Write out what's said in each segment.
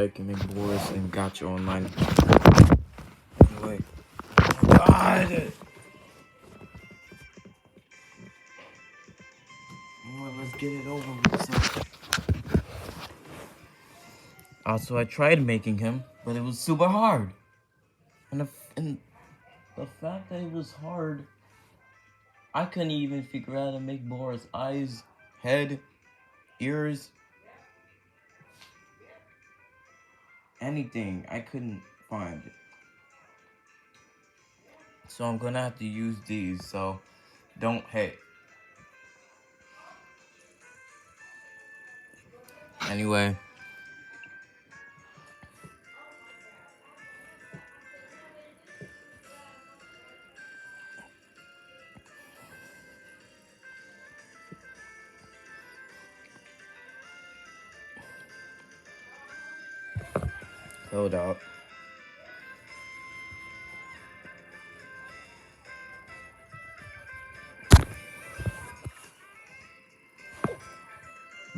I can make Beerus and gacha online. Anyway, God! Anyway, let's get it over with. Also, I tried making him, but it was super hard. And the fact that it was hard, I couldn't even figure out how to make Beerus' eyes, head, ears, anything. I couldn't find it. So I'm gonna have to use these, so don't hate. Anyway. Hold up.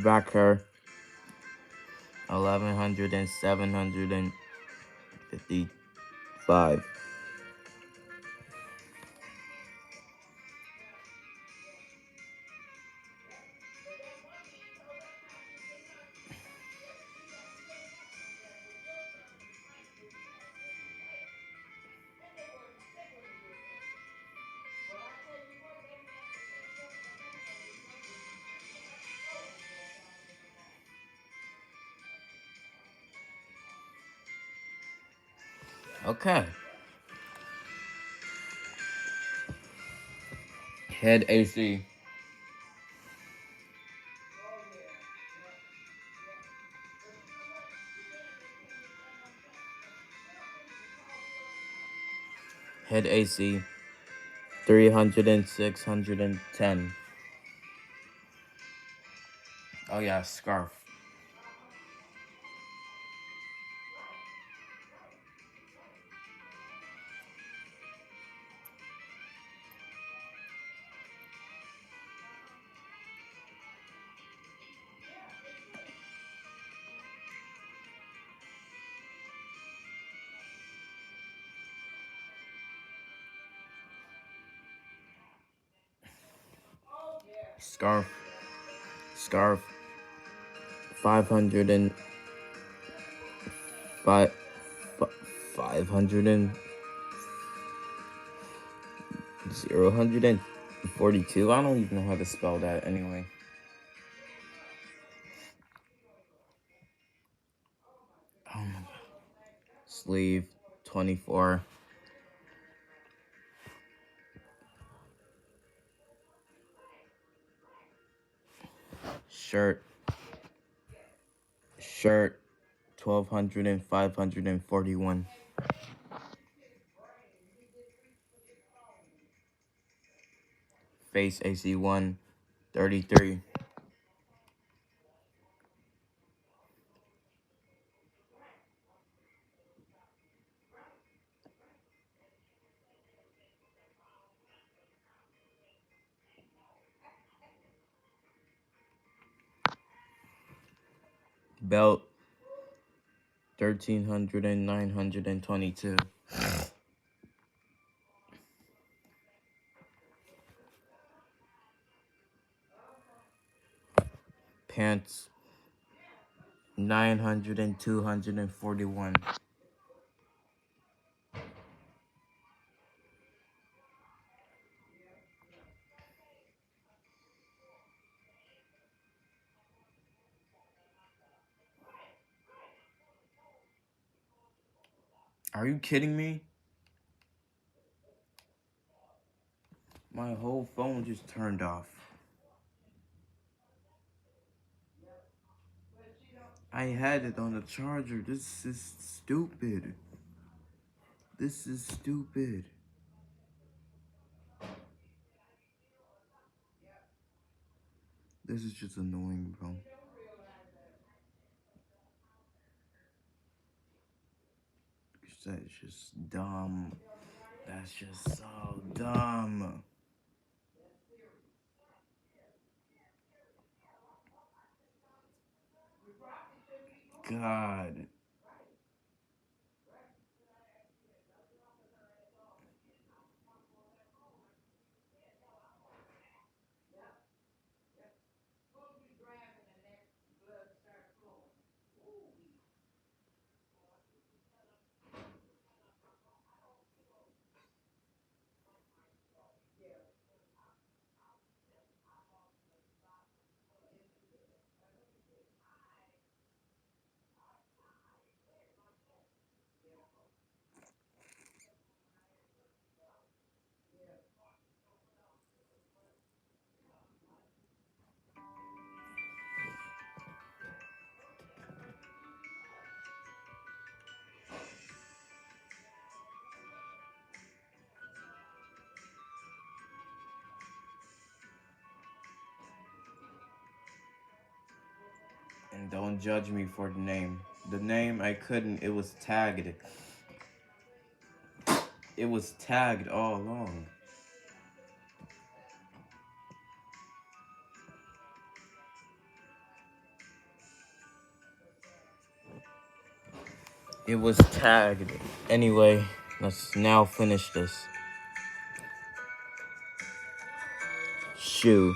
Back hair. 1100 and 755. Okay. Head AC. Head AC. 300 and 610. Oh yeah, scarf. Scarf. Scarf. 500 and 500 and 042. I don't even know how to spell that anyway. Oh my god. Sleeve 24. Shirt 1200 and 541. Face AC 133. Belt 1300 and 922. Pants 900 and 241. Are you kidding me? My whole phone just turned off. I had it on the charger. This is stupid. This is stupid. This is just annoying, bro. That's just dumb. That's just so dumb. God. And don't judge me for the name. The name I couldn't, it was tagged. It was tagged all along. It was tagged. Anyway, let's now finish this. Shoe,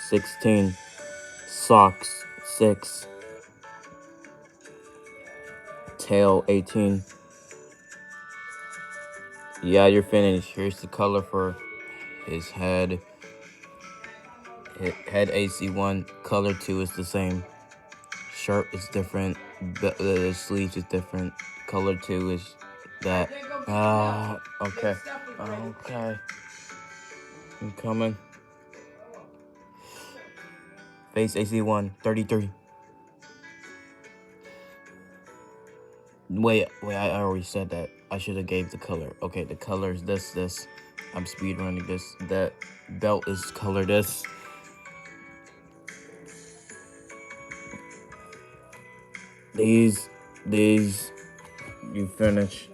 16. Socks, 6. Tail, 18. Yeah, you're finished. Here's the color for his head. Head AC1, color 2 is the same. Shirt is different. The sleeves is different. Color 2 is that. Okay. Okay. I'm coming. Face AC1, 33. Wait, I already said that. I should have gave the color. Okay, the color is this. I'm speed running this. That belt is color this. These, you finish.